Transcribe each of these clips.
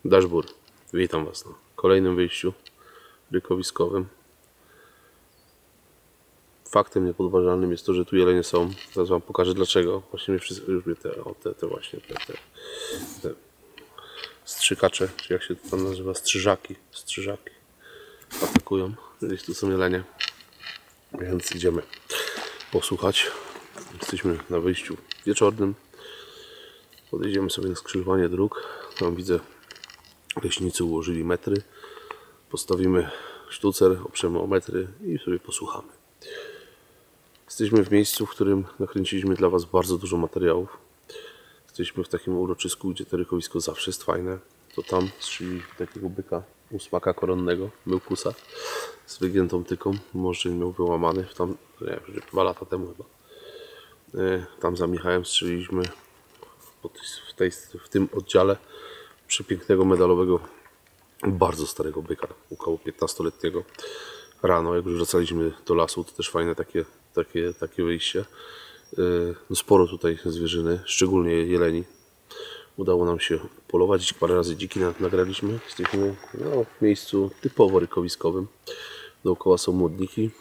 Dashbur. Witam Was na kolejnym wyjściu rykowiskowym. Faktem niepodważalnym jest to, że tu jelenie są. Teraz Wam pokażę dlaczego. Właśnie już mnie te strzykacze, czy jak się to tam nazywa, strzyżaki atakują. Gdzieś tu są jelenie. Więc idziemy posłuchać. Jesteśmy na wyjściu wieczornym. Podejdziemy sobie na skrzyżowanie dróg. Tam widzę, leśnicy ułożyli metry. Postawimy sztucer, oprzemy o metry i sobie posłuchamy. Jesteśmy w miejscu, w którym nakręciliśmy dla Was bardzo dużo materiałów. Jesteśmy w takim uroczysku, gdzie to rykowisko zawsze jest fajne. To tam strzeliliśmy takiego byka, ósmaka koronnego, myłkusa, z wygiętą tyką. Może miał wyłamany, tam, nie wiem, 2 lata temu chyba. Tam za Michałem strzeliliśmy w tym oddziale przepięknego medalowego, bardzo starego byka, około 15-letniego. Rano, jak już wracaliśmy do lasu, to też fajne takie wyjście. No sporo tutaj zwierzyny, szczególnie jeleni. Udało nam się polować, parę razy dziki nagraliśmy. Jesteśmy w miejscu typowo rykowiskowym. Dookoła są młodniki.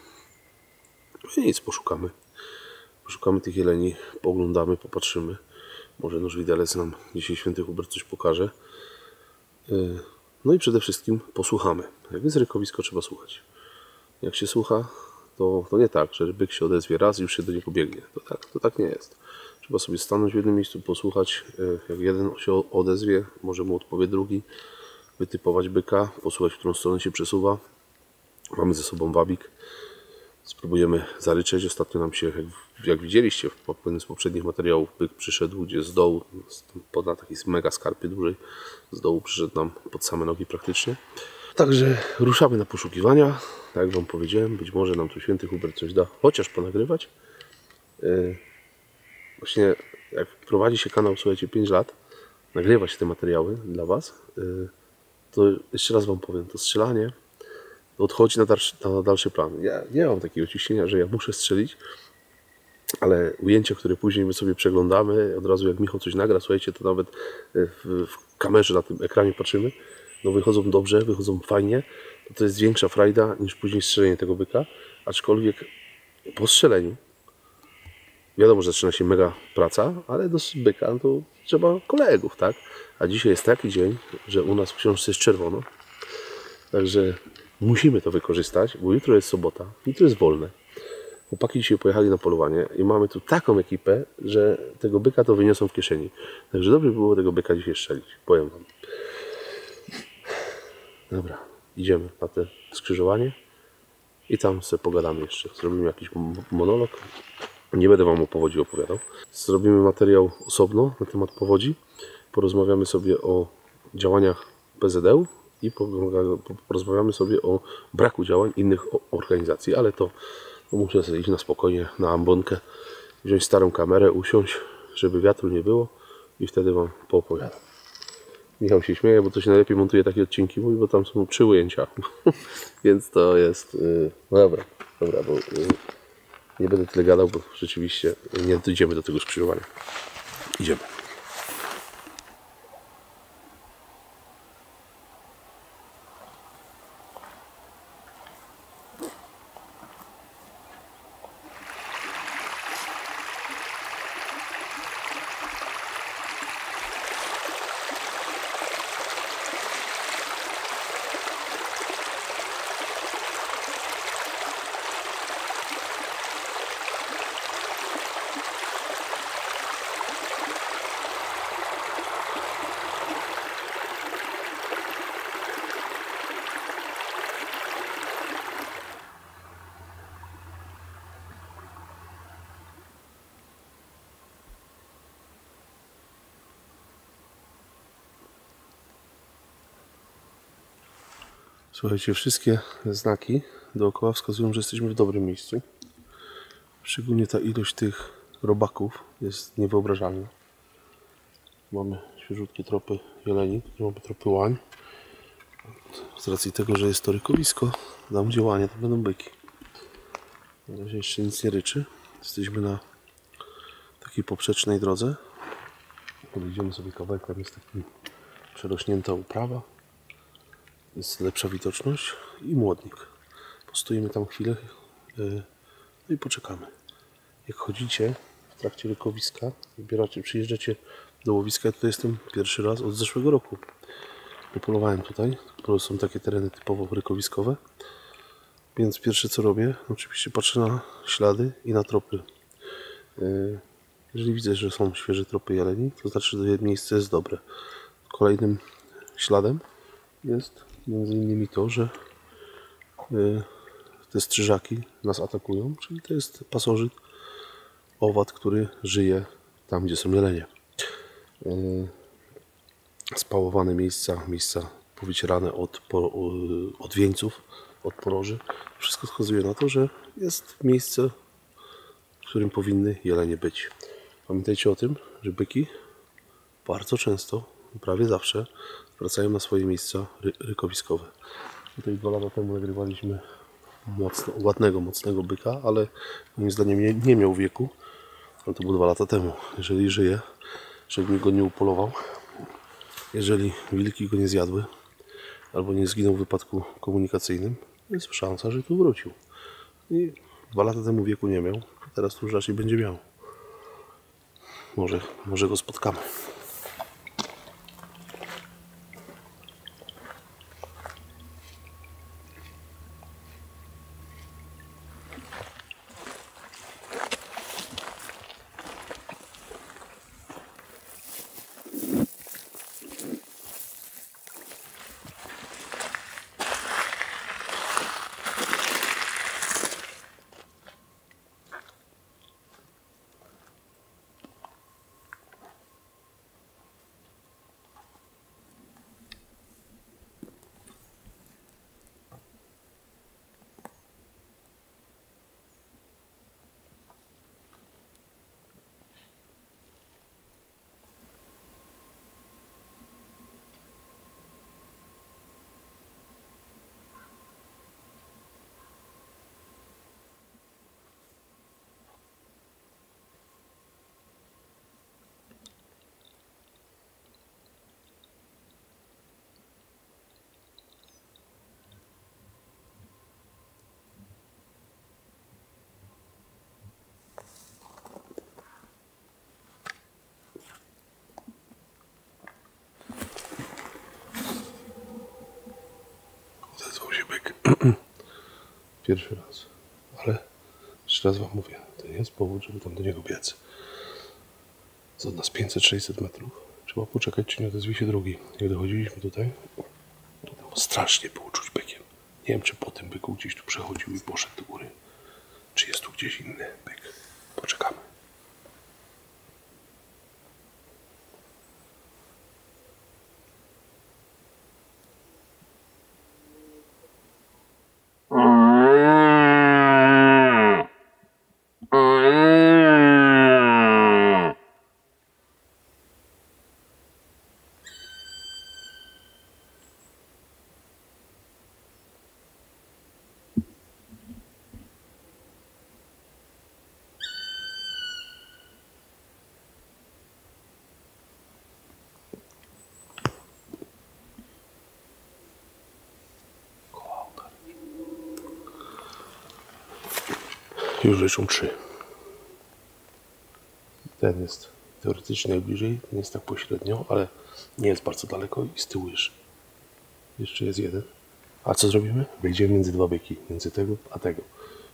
I nic, poszukamy. Poszukamy tych jeleni, pooglądamy, popatrzymy. Może nóż widelec nam dzisiaj święty Hubert coś pokaże. No i przede wszystkim posłuchamy. Jak jest rykowisko, trzeba słuchać. Jak się słucha, to nie tak, że byk się odezwie raz i już się do niego biegnie. To tak nie jest. Trzeba sobie stanąć w jednym miejscu, posłuchać. Jak jeden się odezwie, może mu odpowie drugi. Wytypować byka, posłuchać, w którą stronę się przesuwa. Mamy ze sobą wabik. Spróbujemy zaryczeć. Ostatnio nam się, jak widzieliście w pewnym z poprzednich materiałów, byk przyszedł gdzie z dołu, na takiej mega skarpie dużej. Z dołu przyszedł nam pod same nogi praktycznie. Także ruszamy na poszukiwania. Tak jak Wam powiedziałem, być może nam tu święty Hubert coś da, chociaż ponagrywać. Właśnie jak prowadzi się kanał, słuchajcie, 5 lat, nagrywa się te materiały dla Was, to jeszcze raz Wam powiem, to strzelanie odchodzi na dalszy plan. Ja nie mam takiego ciśnienia, że ja muszę strzelić, ale ujęcia, które później my sobie przeglądamy, od razu jak Michał coś nagra, słuchajcie, to nawet w kamerze na tym ekranie patrzymy, no wychodzą dobrze, wychodzą fajnie, to jest większa frajda niż później strzelenie tego byka, aczkolwiek po strzeleniu wiadomo, że zaczyna się mega praca, ale do byka to trzeba kolegów, tak? A dzisiaj jest taki dzień, że u nas w książce jest czerwono, także musimy to wykorzystać, bo jutro jest sobota, jutro jest wolne. Chłopaki dzisiaj pojechali na polowanie i mamy tu taką ekipę, że tego byka to wyniosą w kieszeni. Także dobrze by było tego byka dzisiaj strzelić, powiem Wam. Dobra, idziemy na te skrzyżowanie i tam sobie pogadamy jeszcze. Zrobimy jakiś monolog. Nie będę Wam o powodzi opowiadał. Zrobimy materiał osobno na temat powodzi. Porozmawiamy sobie o działaniach PZŁ i porozmawiamy sobie o braku działań innych organizacji, ale to muszę sobie iść na spokojnie, na ambonkę, wziąć starą kamerę, usiąść, żeby wiatru nie było i wtedy Wam poopowiadam. Michał się śmieje, bo to się najlepiej montuje takie odcinki, mówi, bo tam są 3 ujęcia. Więc to jest... No dobra, bo nie będę tyle gadał, bo rzeczywiście nie dojdziemy do tego skrzyżowania. Idziemy. Słuchajcie, wszystkie znaki dookoła wskazują, że jesteśmy w dobrym miejscu. Szczególnie ta ilość tych robaków jest niewyobrażalna. Mamy świeżutkie tropy jeleni, mamy tropy łań. Z racji tego, że jest to rykowisko, tam gdzie łanie, to będą byki. Na razie jeszcze nic nie ryczy. Jesteśmy na takiej poprzecznej drodze. Podejdziemy sobie kawałek, tam jest taki przerośnięta uprawa, jest lepsza widoczność i młodnik. Postoimy tam chwilę no i poczekamy. Jak chodzicie w trakcie rykowiska, przyjeżdżacie do łowiska, tutaj jestem pierwszy raz od zeszłego roku. Polowałem tutaj, bo są takie tereny typowo rykowiskowe. Więc pierwsze co robię, oczywiście patrzę na ślady i na tropy. Jeżeli widzę, że są świeże tropy jeleni, to znaczy, że miejsce jest dobre. Kolejnym śladem jest między innymi to, że te strzyżaki nas atakują, czyli to jest pasożyt, owad, który żyje tam, gdzie są jelenie. Spałowane miejsca powycierane od wieńców, od poroży. Wszystko wskazuje na to, że jest miejsce, w którym powinny jelenie być. Pamiętajcie o tym, że byki bardzo często, prawie zawsze, wracają na swoje miejsca rykowiskowe. Tutaj 2 lata temu nagrywaliśmy ładnego, mocnego byka, ale moim zdaniem nie miał wieku. Ale to było 2 lata temu. Jeżeli żyje, żeby mi go nie upolował, jeżeli wilki go nie zjadły, albo nie zginął w wypadku komunikacyjnym, jest szansa, że tu wrócił. I 2 lata temu wieku nie miał, teraz tu już raczej będzie miał. Może go spotkamy. Odezwał się byk. Pierwszy raz. Ale jeszcze raz wam mówię, to nie jest powód, żeby tam do niego biec. Z od nas 500-600 metrów. Trzeba poczekać, czy nie odezwie się drugi. Jak dochodziliśmy tutaj, to strasznie było czuć bykiem. Nie wiem, czy po tym byku gdzieś tu przechodził i poszedł do góry. Czy jest tu gdzieś inny byk. Poczekamy. Już liczą 3. Ten jest teoretycznie najbliżej, ten jest tak pośrednio, ale nie jest bardzo daleko i z tyłu jeszcze jest jeden. A co zrobimy? Wejdziemy między 2 byki, między tego a tego.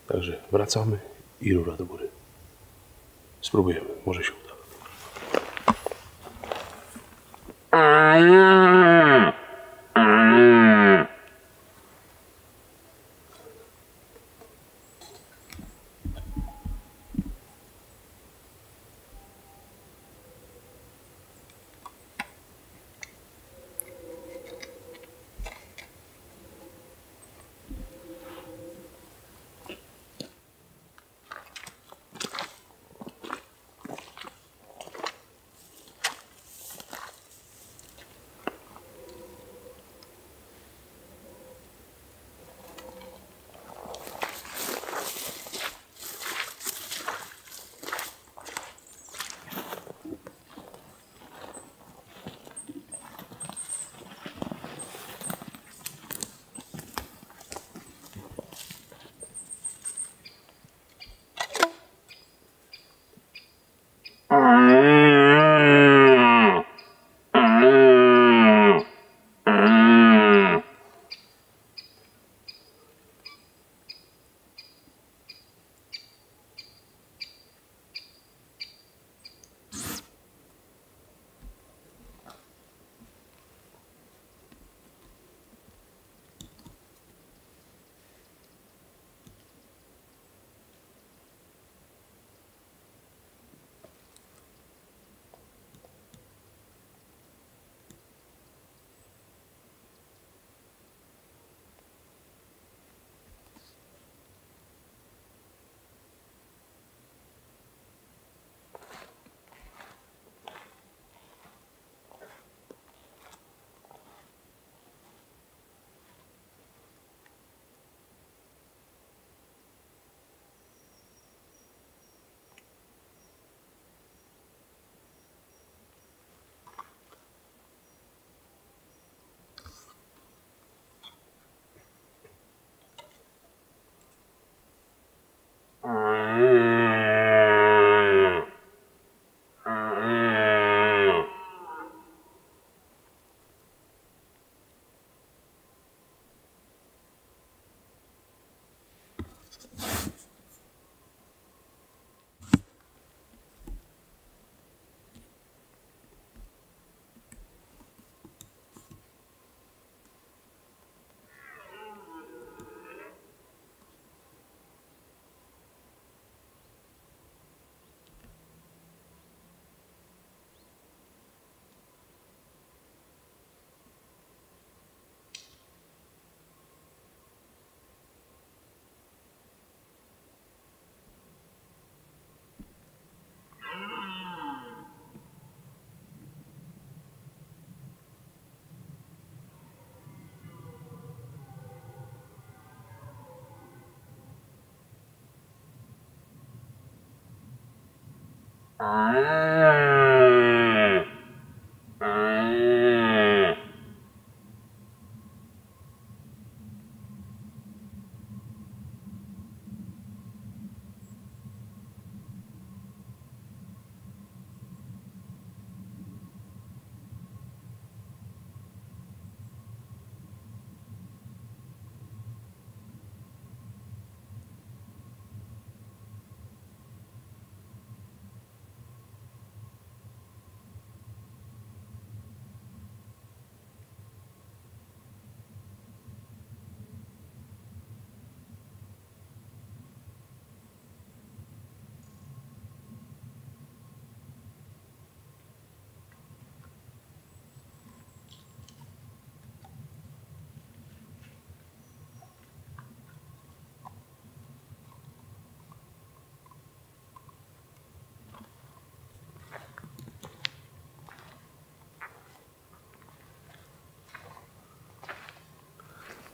Także wracamy i rura do góry. Spróbujemy, może się uda.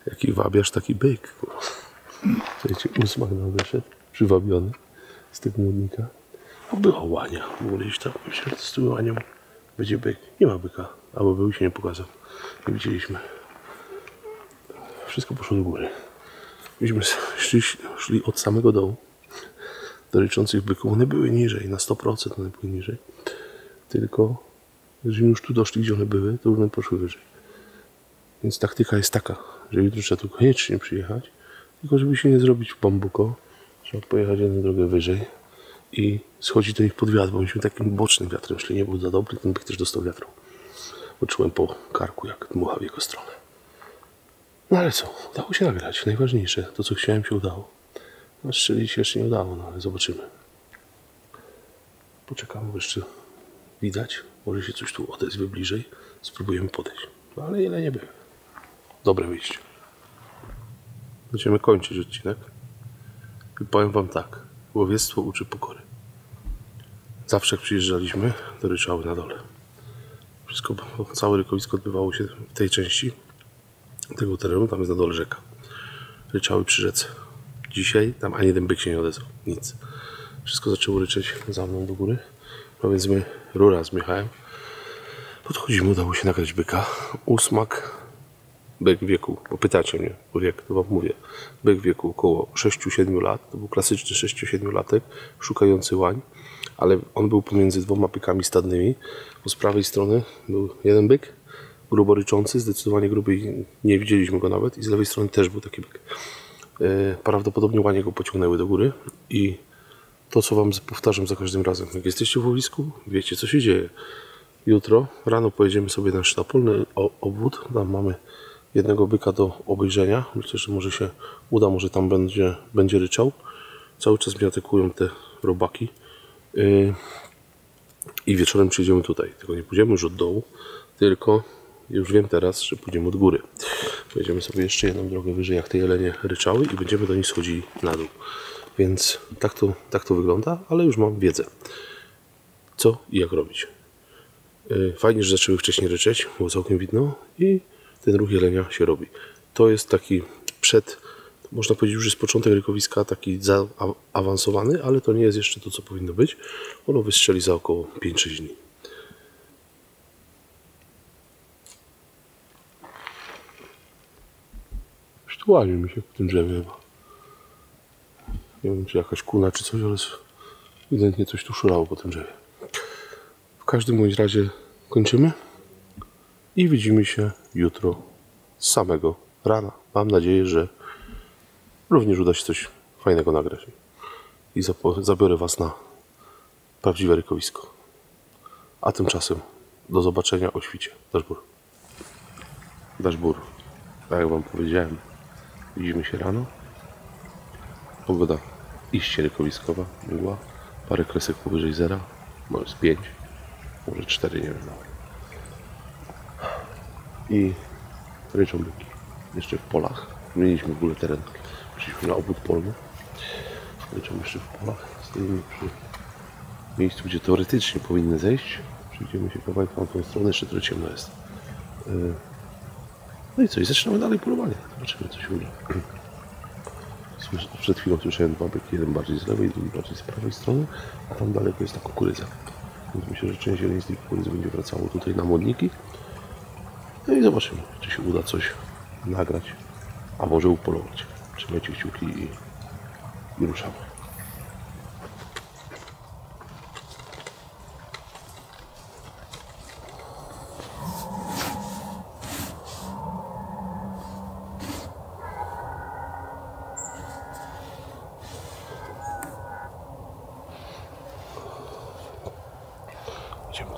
Jaki wabiarz, taki byk. Słuchajcie, ósmak nam wyszedł, przywabiony z tego młodnika. A była łania. Było gdzieś tam, myślę, że z tym łanią będzie byk. Nie ma byka, albo był się nie pokazał. Nie widzieliśmy. Wszystko poszło do góry. Myśmy szli od samego dołu do ryczących byków. One były niżej, na 100% one były niżej. Tylko, jeżeli już tu doszli, gdzie one były, to one poszły wyżej. Więc taktyka jest taka, że jutro trzeba tu koniecznie przyjechać, tylko żeby się nie zrobić w bambuko, trzeba pojechać jedną drogę wyżej i schodzić do nich pod wiatr, bo myśmy takim bocznym wiatrem szli, nie był za dobry, ten byk też dostał wiatru. Poczułem po karku, jak dmucha w jego stronę. No ale co, udało się nagrać, najważniejsze, to co chciałem się udało. No strzelić się jeszcze nie udało, no ale zobaczymy. Poczekamy, bo jeszcze widać, może się coś tu odezwie bliżej, spróbujemy podejść. No ale ile nie były. Dobre wyjście. Będziemy kończyć odcinek. I powiem wam tak. Łowiectwo uczy pokory. Zawsze jak przyjeżdżaliśmy do Ryczały na dole. Wszystko, całe rykowisko odbywało się w tej części tego terenu. Tam jest na dole rzeka. Ryczały przy rzece. Dzisiaj tam ani jeden byk się nie odezwał. Nic. Wszystko zaczęło ryczeć za mną do góry. No więc my rura z Michałem podchodzimy, udało się nagrać byka. Ósmak. Byk w wieku, bo pytacie mnie o wiek, to wam mówię. Byk w wieku około 6-7 lat. To był klasyczny 6-7-latek, szukający łań, ale on był pomiędzy dwoma bykami stadnymi. Po z prawej strony był jeden byk, grubo ryczący, zdecydowanie gruby i nie widzieliśmy go nawet. I z lewej strony też był taki byk. Prawdopodobnie łanie go pociągnęły do góry i to, co wam powtarzam za każdym razem. Jak jesteście w łowisku, wiecie, co się dzieje. Jutro rano pojedziemy sobie na sztapolny obwód. Tam mamy jednego byka do obejrzenia. Myślę, że może się uda, może tam będzie ryczał. Cały czas mnie atakują te robaki. I wieczorem przyjdziemy tutaj. Tylko nie pójdziemy już od dołu, tylko już wiem teraz, że pójdziemy od góry. Pojedziemy sobie jeszcze jedną drogę wyżej, jak te jelenie ryczały i będziemy do nich schodzili na dół. Więc tak to wygląda, ale już mam wiedzę, co i jak robić. Fajnie, że zaczęły wcześniej ryczeć, było całkiem widno i ten ruch jelenia się robi. To jest taki można powiedzieć, już jest początek rykowiska, taki zaawansowany, ale to nie jest jeszcze to, co powinno być. Ono wystrzeli za około 5-6 dni. Sztułanie mi się w tym drzewie chyba. Nie wiem, czy jakaś kuna, czy coś, ale ewidentnie coś tu szurało po tym drzewie. W każdym bądź razie kończymy i widzimy się jutro z samego rana. Mam nadzieję, że również uda się coś fajnego nagrać i zabiorę was na prawdziwe rykowisko. A tymczasem do zobaczenia o świcie. Dashbur. Tak jak wam powiedziałem, widzimy się rano. Pogoda iście rykowiskowa, mgła, parę kresek powyżej zera, może z 5, może 4, nie wiem nawet. I ryczą byki. Jeszcze w polach. Zmieniliśmy w ogóle teren. Przyszliśmy na obwód polny. Ryczą jeszcze w polach. Stoimy przy miejscu, gdzie teoretycznie powinny zejść. Przejdziemy się kawałek na tą stronę, jeszcze trochę ciemno jest. No i co? I zaczynamy dalej polowanie. Zobaczymy, co się uda. Przed chwilą słyszałem dwa byki, jeden bardziej z lewej, drugi bardziej z prawej strony, a tam daleko jest ta kukurydza. Więc myślę, że część zieleni z tej kukurydzy będzie wracało tutaj na modniki. No i zobaczymy, czy się uda coś nagrać, a może upolować. Trzymajcie kciuki i ruszamy. Idziemy.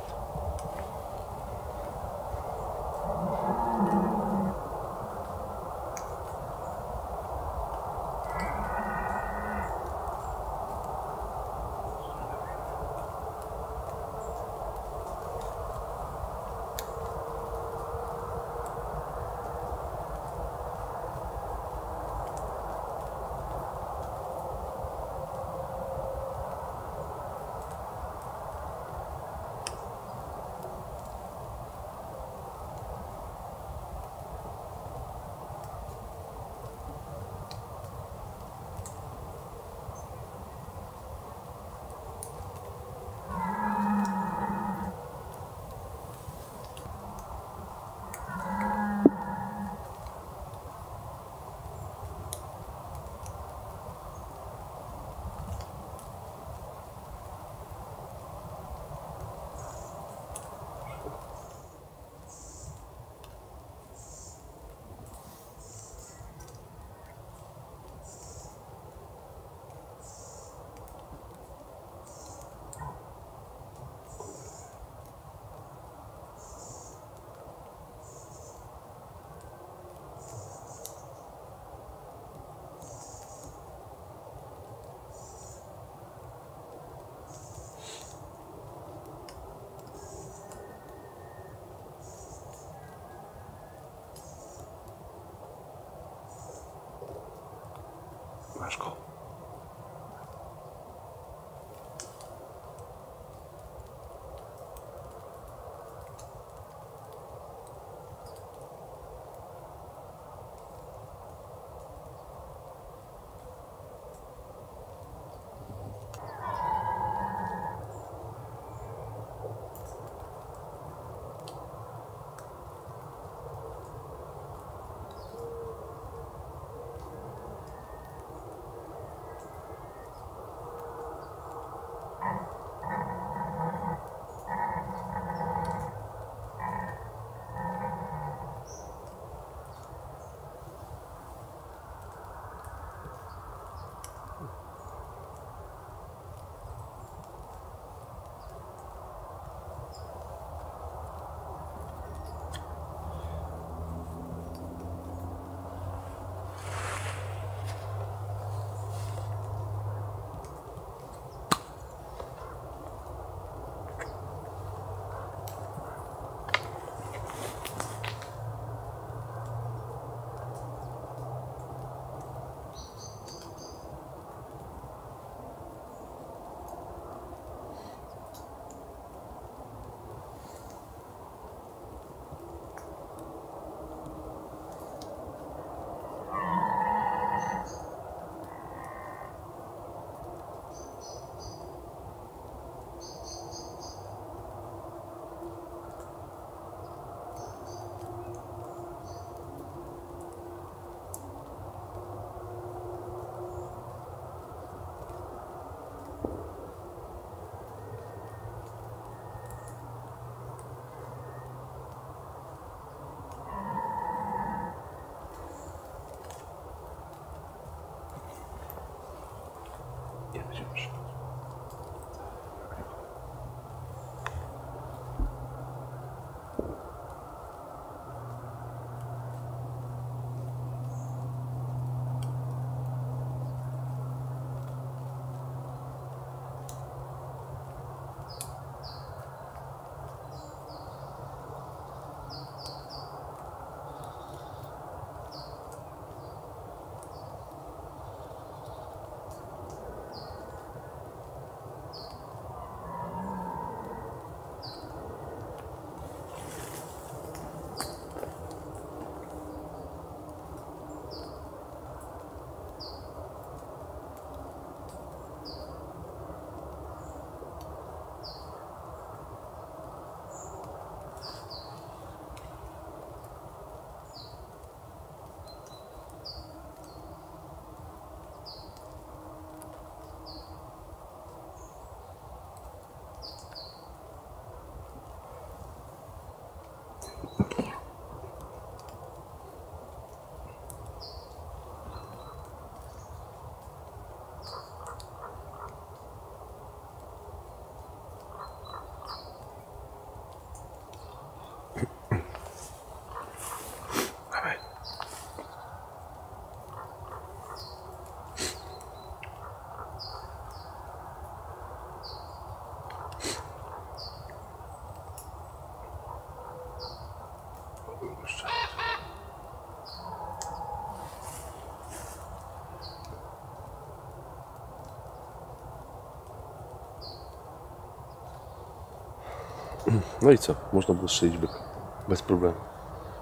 No i co? Można było strzelić byka. Bez problemu.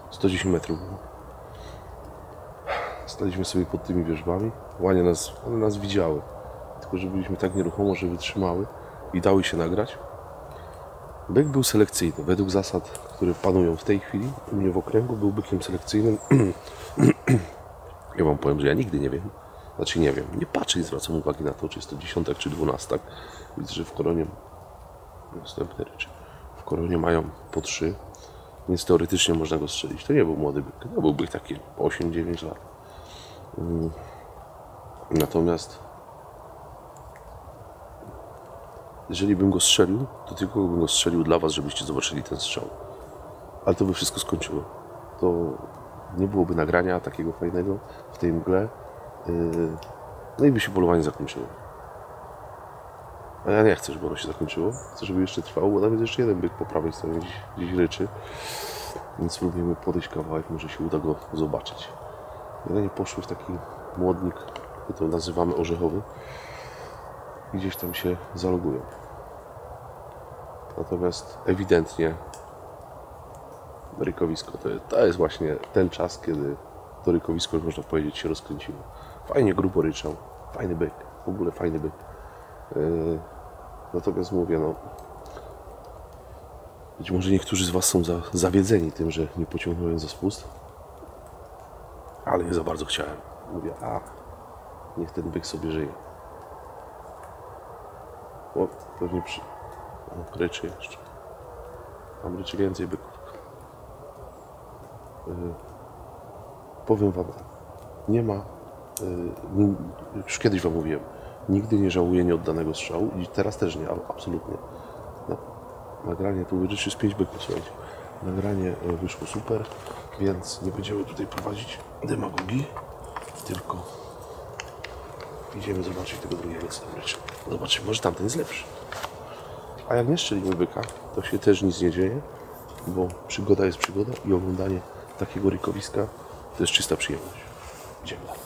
110 metrów było. Staliśmy sobie pod tymi wierzbami. One nas widziały. Tylko, że byliśmy tak nieruchomo, że wytrzymały i dały się nagrać. Byk był selekcyjny. Według zasad, które panują w tej chwili u mnie w okręgu, był bykiem selekcyjnym. Ja wam powiem, że ja nigdy nie wiem. Znaczy nie wiem. Nie patrzę i zwracam uwagi na to, czy jest to 10 czy 12. Widzę, że w koronie następne rzeczy. W koronie mają po 3. Więc teoretycznie można go strzelić. To nie był młody byk. To był byk taki 8-9 lat. Natomiast jeżeli bym go strzelił, to tylko bym go strzelił dla was, żebyście zobaczyli ten strzał. Ale to by wszystko skończyło. To nie byłoby nagrania takiego fajnego w tej mgle. No i by się polowanie zakończyło. A ja nie chcę, żeby ono się zakończyło. Chcę, żeby jeszcze trwało, bo tam jest jeszcze jeden byk po prawej stronie gdzieś ryczy. Więc spróbujemy podejść kawałek, może się uda go zobaczyć. Jedynie poszły w taki młodnik, my to nazywamy orzechowy, i gdzieś tam się zalogują. Natomiast ewidentnie rykowisko to jest właśnie ten czas, kiedy to rykowisko, już można powiedzieć, się rozkręciło. Fajnie grubo ryczał, fajny byk, w ogóle fajny byk. Natomiast mówię, no, być może niektórzy z was są zawiedzeni tym, że nie pociągnąłem za spust, ale nie za bardzo chciałem. Mówię, niech ten byk sobie żyje. O, pewnie ryczy jeszcze. Tam ryczy więcej byków. Powiem wam tak, nie ma, już kiedyś wam mówiłem, nigdy nie żałuję nieoddanego strzału i teraz też nie, absolutnie. No, nagranie tu ryczy z 5 byków, słuchajcie. Nagranie wyszło super, więc nie będziemy tutaj prowadzić demagogii, tylko idziemy zobaczyć tego drugiego, co tam ryczy. Zobaczymy, może tamten jest lepszy. A jak nie strzelimy byka, to się też nic nie dzieje, bo przygoda jest przygoda i oglądanie takiego rykowiska to jest czysta przyjemność. Idziemy dalej.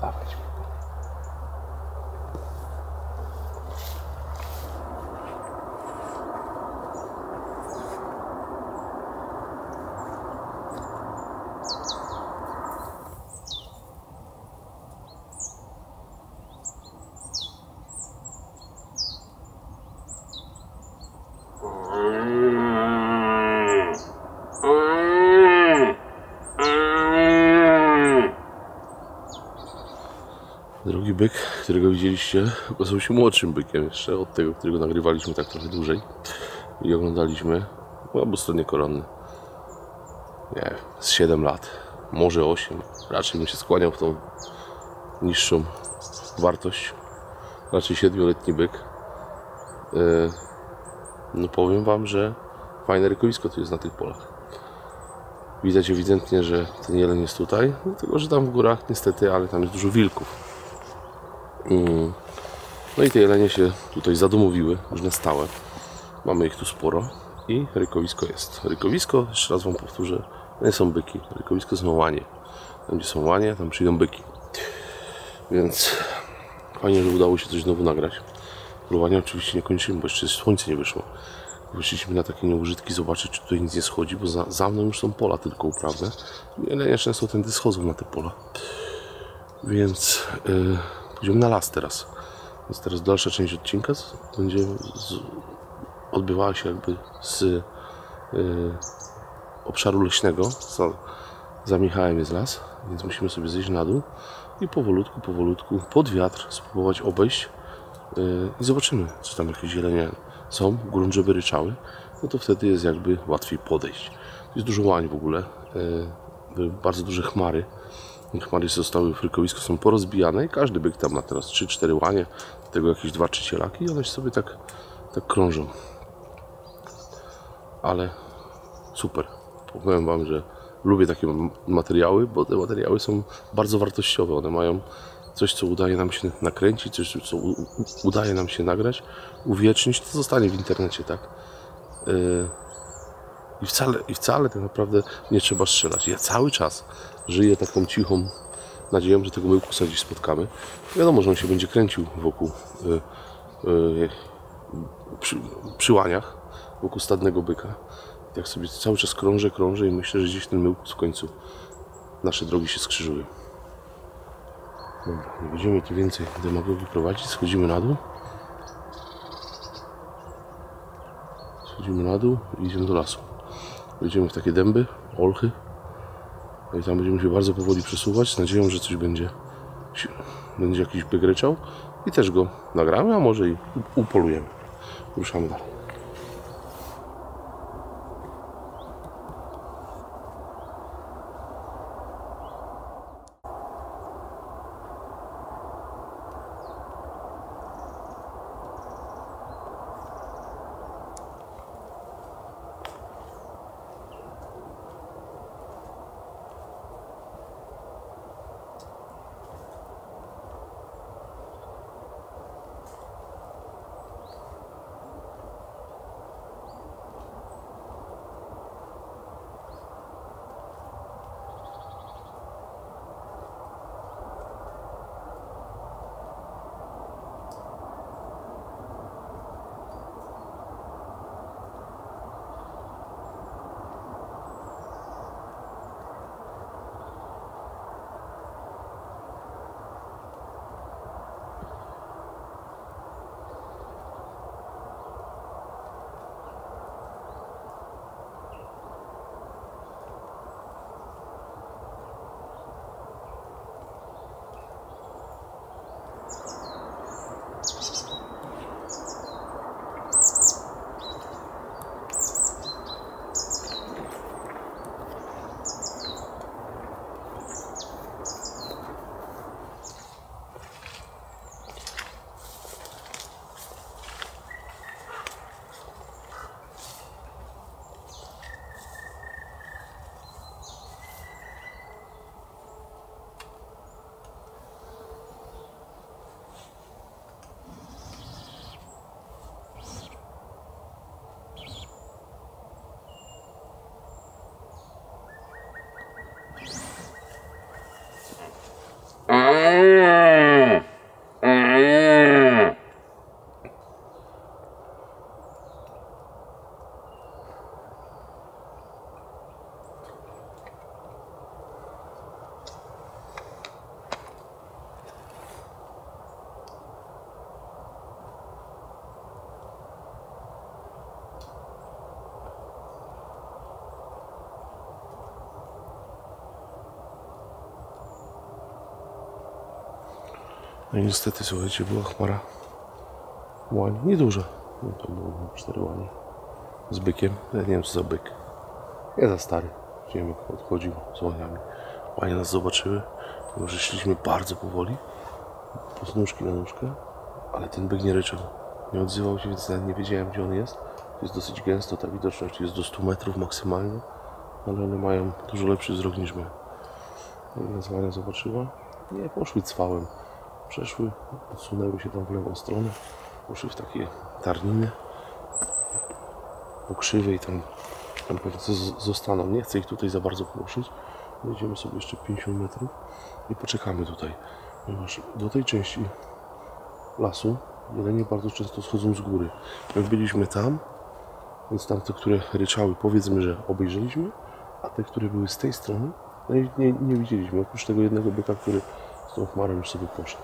Dawać. Drugi byk, którego widzieliście, okazał się młodszym bykiem jeszcze od tego, którego nagrywaliśmy tak trochę dłużej i oglądaliśmy po obu stronie koronny. Nie wiem, z 7 lat, może 8. Raczej bym się skłaniał w tą niższą wartość. Raczej 7-letni byk. No powiem wam, że fajne rykowisko tu jest na tych polach. Widać ewidentnie, że ten jeleń jest tutaj, dlatego że tam w górach niestety, ale tam jest dużo wilków. No i te jelenie się tutaj zadomowiły, już na stałe. Mamy ich tu sporo i rykowisko jest. Rykowisko, jeszcze raz wam powtórzę, to nie są byki. Rykowisko są łanie. Tam gdzie są łanie, tam przyjdą byki. Więc fajnie, że udało się coś znowu nagrać. Polowania oczywiście nie kończymy, bo jeszcze słońce nie wyszło. Wyszliśmy na takie nieużytki zobaczyć, czy tutaj nic nie schodzi, bo za mną już są pola tylko uprawne. Jelenie często tędy schodzą na te pola. Więc pójdziemy na las teraz. Więc teraz dalsza część odcinka będzie odbywała się jakby z obszaru leśnego. Za Michałem jest las, więc musimy sobie zejść na dół i powolutku pod wiatr spróbować obejść i zobaczymy, czy tam jakieś zielenie są, grunt żeby ryczały, no to wtedy jest jakby łatwiej podejść. Jest dużo łań w ogóle, bardzo duże chmary. Chmary zostały w rykowisku, są porozbijane i każdy byk tam ma teraz 3-4 łanie, do tego jakieś 2-3 cielaki i one sobie tak krążą. Ale super. Powiem wam, że lubię takie materiały, bo te materiały są bardzo wartościowe. One mają coś, co udaje nam się nakręcić, coś, co udaje nam się nagrać, uwiecznić, to zostanie w internecie, tak? I wcale tak naprawdę nie trzeba strzelać. Ja cały czas żyję taką cichą nadzieją, że tego myłku gdzieś spotkamy. Wiadomo, że on się będzie kręcił wokół przy łaniach, wokół stadnego byka. Tak sobie cały czas krążę i myślę, że gdzieś ten myłkus w końcu nasze drogi się skrzyżują. Dobra, nie będziemy tu więcej demagogii prowadzić. Schodzimy na dół. I idziemy do lasu. Wejdziemy w takie dęby, olchy. I tam będziemy się bardzo powoli przesuwać z nadzieją, że coś będzie jakiś byk ryczał i też go nagramy, a może i upolujemy. Ruszamy dalej. No i niestety, słuchajcie, była chmara łań, nieduża. No to było 4 łanie z bykiem. Ja nie wiem, co za byk. Ja za stary. Widziałem, jak odchodził z łaniami. Łanie nas zobaczyły. Mimo że szliśmy bardzo powoli, z nóżki na nóżkę, ale ten byk nie ryczał. Nie odzywał się, więc nawet nie wiedziałem, gdzie on jest. To jest dosyć gęsto, ta widoczność jest do 100 metrów maksymalnie, ale one mają dużo lepszy wzrok niż my. Nas Wania zobaczyła. Nie, poszły cwałem. Przeszły, odsunęły się tam w lewą stronę. Poszły w takie tarniny po krzywej, tam pewnie zostaną. Nie chcę ich tutaj za bardzo poruszyć. Jedziemy sobie jeszcze 50 metrów i poczekamy tutaj. Ponieważ do tej części lasu jelenie bardzo często schodzą z góry. My byliśmy tam, więc tamte, które ryczały, powiedzmy, że obejrzeliśmy, a te, które były z tej strony, no i nie widzieliśmy. Oprócz tego jednego byka, który z tą chmarą już sobie poszedł.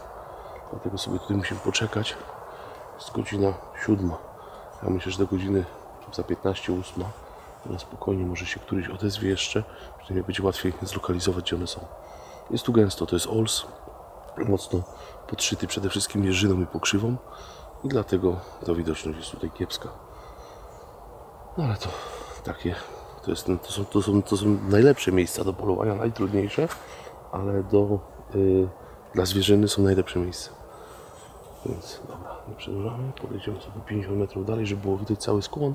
Dlatego sobie tutaj musimy poczekać. Jest godzina 7. Ja myślę, że do godziny za 15:08 na spokojnie może się któryś odezwie jeszcze, przynajmniej będzie łatwiej zlokalizować, gdzie one są. Jest tu gęsto, to jest ols, mocno podszyty przede wszystkim jeżyną i pokrzywą i dlatego ta widoczność jest tutaj kiepska. No ale to takie, to są najlepsze miejsca do polowania, najtrudniejsze, ale dla zwierzyny są najlepsze miejsca. Więc dobra, nie przedłużamy, podejdziemy sobie 50 metrów dalej, żeby było widać cały skłon.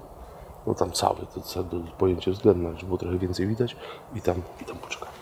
No tam cały, to pojęcie względne, żeby było trochę więcej widać i tam poczekamy.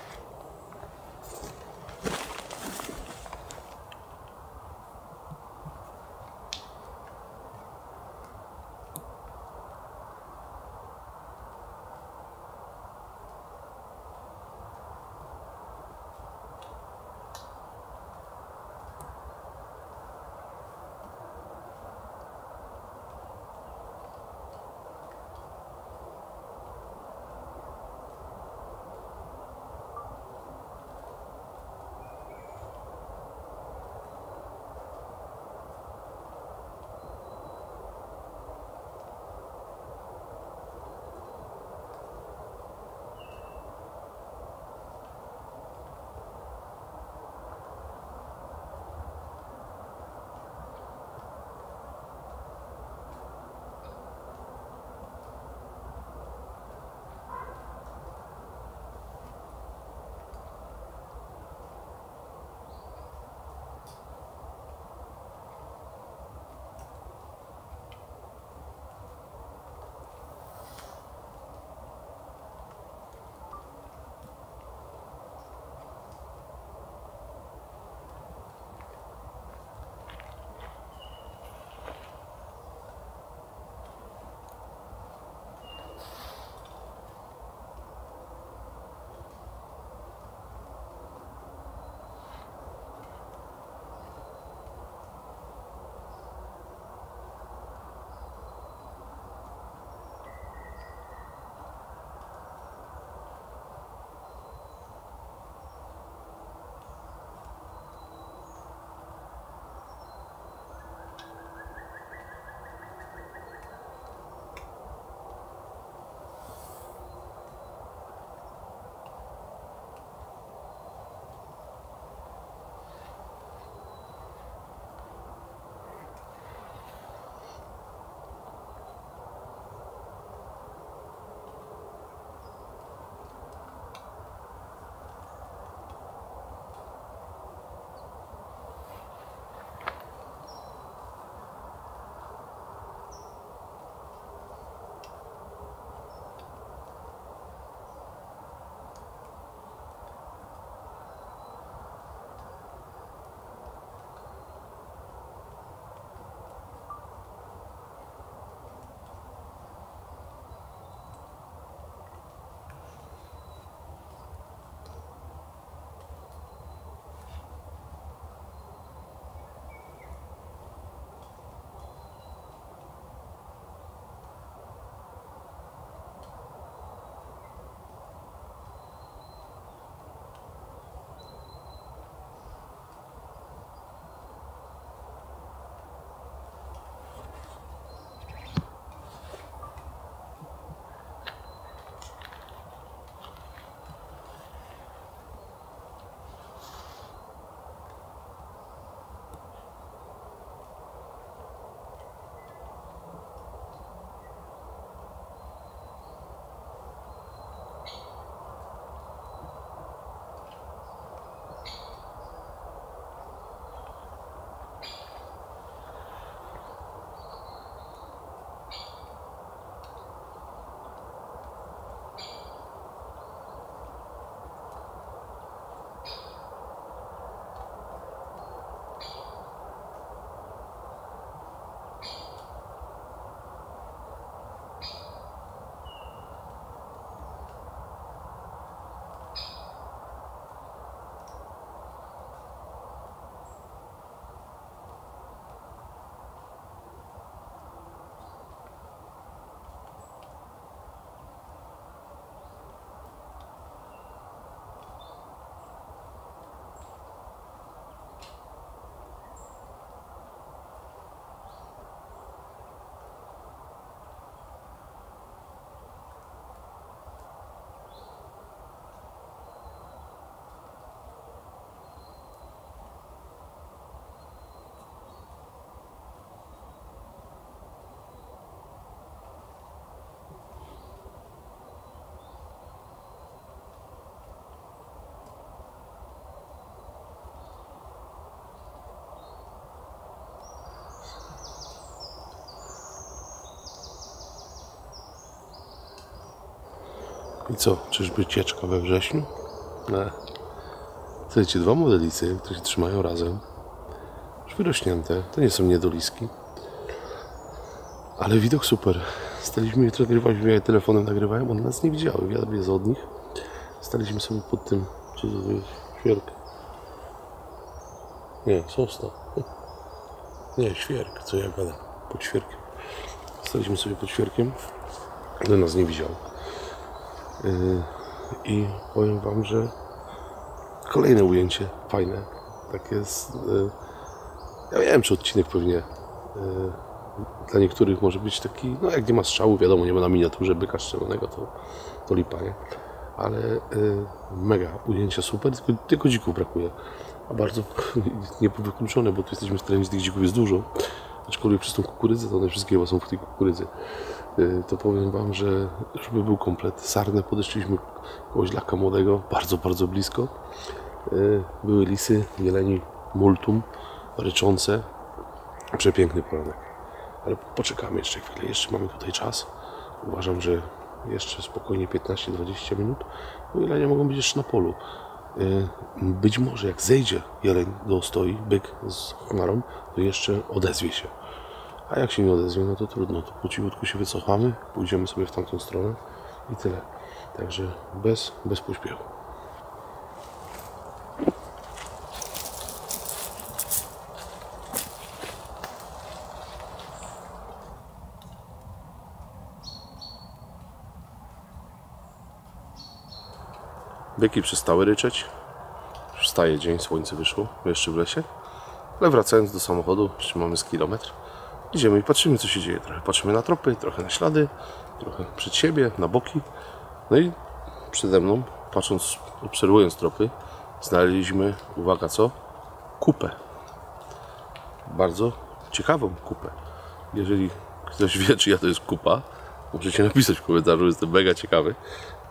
I co? Czyżby cieczka we wrześniu? Nie. Słuchajcie, dwa modelicy, które się trzymają razem. Już wyrośnięte. To nie są niedoliski. Ale widok super. Staliśmy jutro nagrywaliśmy, ja telefonem nagrywałem, one nas nie widziały. Wiatr jest od nich. Staliśmy sobie pod tym, co to jest? Świerk. Nie, sosna. Nie, świerk, co ja gadam. Pod świerkiem. Staliśmy sobie pod świerkiem. One nas nie widziały. I powiem wam, że kolejne ujęcie fajne. Tak jest. Ja wiem, czy odcinek pewnie dla niektórych może być taki, no jak nie ma strzału, wiadomo, nie ma na miniaturze byka strzelonego, to lipa, nie? Ale mega ujęcia super, tylko dzików brakuje. A bardzo niewykluczone, bo tu jesteśmy w terenie, tych dzików jest dużo. Aczkolwiek przez tą kukurydzę, to one wszystkie chyba są w tej kukurydzy. To powiem wam, że żeby był komplet. Sarnę podeszliśmy koło źlaka młodego, bardzo, bardzo blisko. Były lisy, jeleni, multum, ryczące. Przepiękny poranek. Ale poczekamy jeszcze chwilę, jeszcze mamy tutaj czas. Uważam, że jeszcze spokojnie 15-20 minut. Bo jelenie mogą być jeszcze na polu. Być może jak zejdzie jeleń do stoi, byk z chmarą, to jeszcze odezwie się. A jak się nie odezwie, no to trudno. To po cichutku się wycofamy, pójdziemy sobie w tamtą stronę i tyle. Także bez pośpiechu. Byki przestały ryczeć. Wstaje dzień, słońce wyszło, jeszcze w lesie. Ale wracając do samochodu, jeszcze mamy z kilometr. Idziemy i patrzymy, co się dzieje. Trochę patrzymy na tropy, trochę na ślady, trochę przed siebie, na boki. No i przede mną, patrząc, obserwując tropy, znaleźliśmy, uwaga co? Kupę. Bardzo ciekawą kupę. Jeżeli ktoś wie, czyja to jest kupa, możecie napisać w komentarzu, jestem mega ciekawy.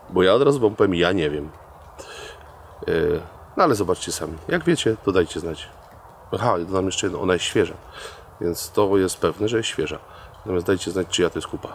Bo ja od razu wam powiem, ja nie wiem. No ale zobaczcie sami. Jak wiecie, to dajcie znać. Aha, dodam jeszcze jedno, ona jest świeża. Więc to jest pewne, że jest świeża. Natomiast dajcie znać, czyja to jest kupa.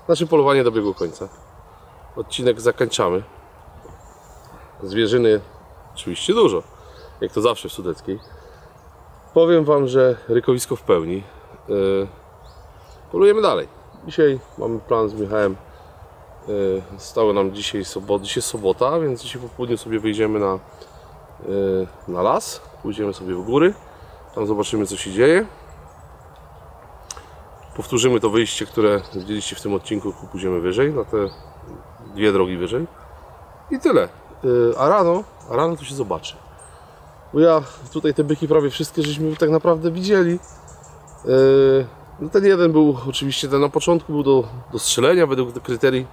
Nasze polowanie dobiegło końca. Odcinek zakończamy. Zwierzyny oczywiście dużo, jak to zawsze w Sudeckiej. Powiem wam, że rykowisko w pełni. Polujemy dalej. Dzisiaj mamy plan z Michałem. Stało nam dzisiaj sobota, więc dzisiaj po południu sobie wyjdziemy na las. Pójdziemy sobie w góry. Tam zobaczymy, co się dzieje. Powtórzymy to wyjście, które widzieliście w tym odcinku, pójdziemy wyżej, na te dwie drogi wyżej. I tyle. A rano to się zobaczy. Bo ja tutaj te byki prawie wszystkie żeśmy tak naprawdę widzieli. No ten jeden był oczywiście, ten na początku był do strzelenia według kryterii,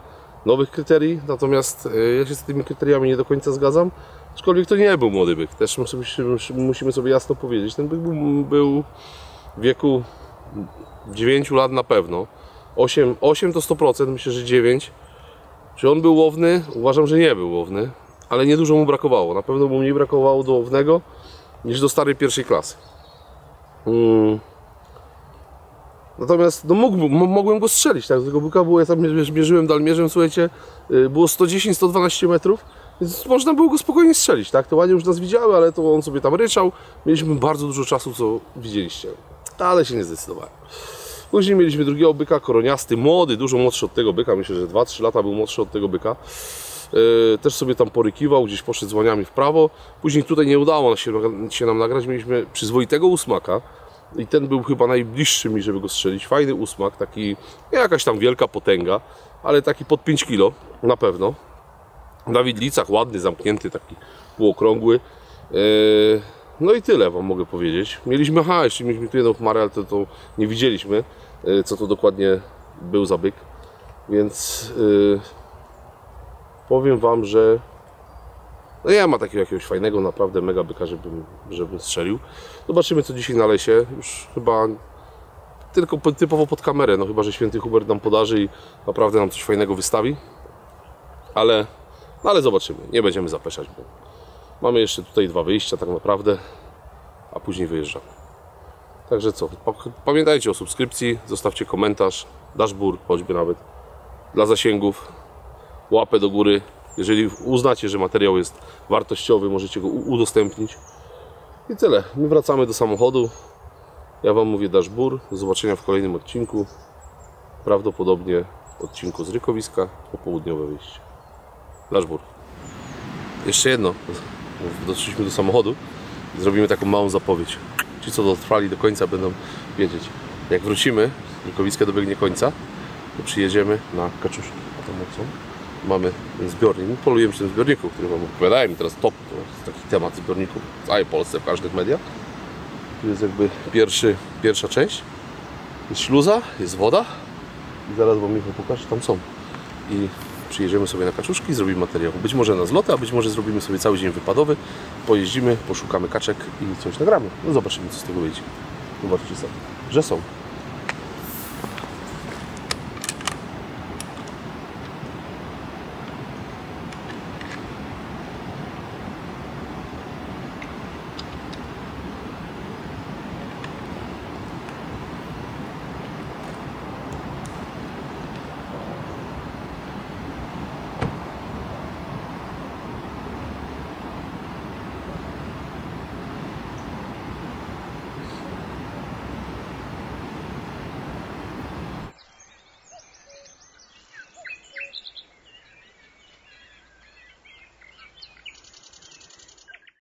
nowych kryterii. Natomiast ja się z tymi kryteriami nie do końca zgadzam. Aczkolwiek to nie był młody byk. Też musimy sobie jasno powiedzieć. Ten byk był w wieku 9 lat na pewno. 8 to 100%, myślę, że 9. Czy on był łowny? Uważam, że nie był łowny, ale niedużo mu brakowało. Na pewno mu mniej brakowało do łownego niż do starej pierwszej klasy. Natomiast no mogłem go strzelić, tak? Tego byka było, ja tam mierzyłem dalmierzem, słuchajcie, było 110-112 metrów, więc można było go spokojnie strzelić, tak? Te ładnie już nas widziały, ale to on sobie tam ryczał. Mieliśmy bardzo dużo czasu, co widzieliście, ale się nie zdecydowałem. Później mieliśmy drugiego byka, koroniasty, młody, dużo młodszy od tego byka, myślę, że 2-3 lata był młodszy od tego byka. Też sobie tam porykiwał, gdzieś poszedł z łaniami w prawo. Później tutaj nie udało się nam nagrać, mieliśmy przyzwoitego ósmaka. I ten był chyba najbliższy mi, żeby go strzelić. Fajny ósmak, taki, nie jakaś tam wielka potęga, ale taki pod 5 kg na pewno. Na widlicach, ładny, zamknięty, taki półokrągły. No i tyle wam mogę powiedzieć. Mieliśmy, jeszcze mieliśmy tu jedną chmarę, ale to nie widzieliśmy, co to dokładnie był za byk. Więc powiem wam, że No nie ma takiego jakiegoś fajnego, naprawdę mega byka, żebym strzelił. Zobaczymy co dzisiaj na lesie. Już chyba tylko typowo pod kamerę, no chyba że święty Hubert nam podarzy i naprawdę nam coś fajnego wystawi. Ale zobaczymy, nie będziemy zapeszać, bo mamy jeszcze tutaj 2 wyjścia tak naprawdę, a później wyjeżdżamy. Także co, pamiętajcie o subskrypcji, zostawcie komentarz, dashboard choćby nawet dla zasięgów, łapę do góry. Jeżeli uznacie, że materiał jest wartościowy, możecie go udostępnić. I tyle. My wracamy do samochodu. Ja Wam mówię dashboard. Do zobaczenia w kolejnym odcinku. Prawdopodobnie odcinku z Rykowiska, popołudniowe wyjście. Dashboard. Jeszcze jedno. Doszliśmy do samochodu i zrobimy taką małą zapowiedź. Ci co dotrwali do końca będą wiedzieć. Jak wrócimy, Rykowiska dobiegnie końca, to przyjedziemy na Kaczuszki. Mamy ten zbiornik, polujemy przy tym zbiorniku, który Wam opowiadałem i teraz top, to jest taki temat zbiorników w całej Polsce, w każdych mediach. Tu jest jakby pierwsza część, jest śluza, jest woda i zaraz Wam Michał pokaże, tam są. I przyjedziemy sobie na Kaczuszki i zrobimy materiał. Być może na zloty, a być może zrobimy sobie cały dzień wypadowy, pojeździmy, poszukamy kaczek i coś nagramy. No zobaczymy co z tego wyjdzie. Zobaczcie sobie, że są.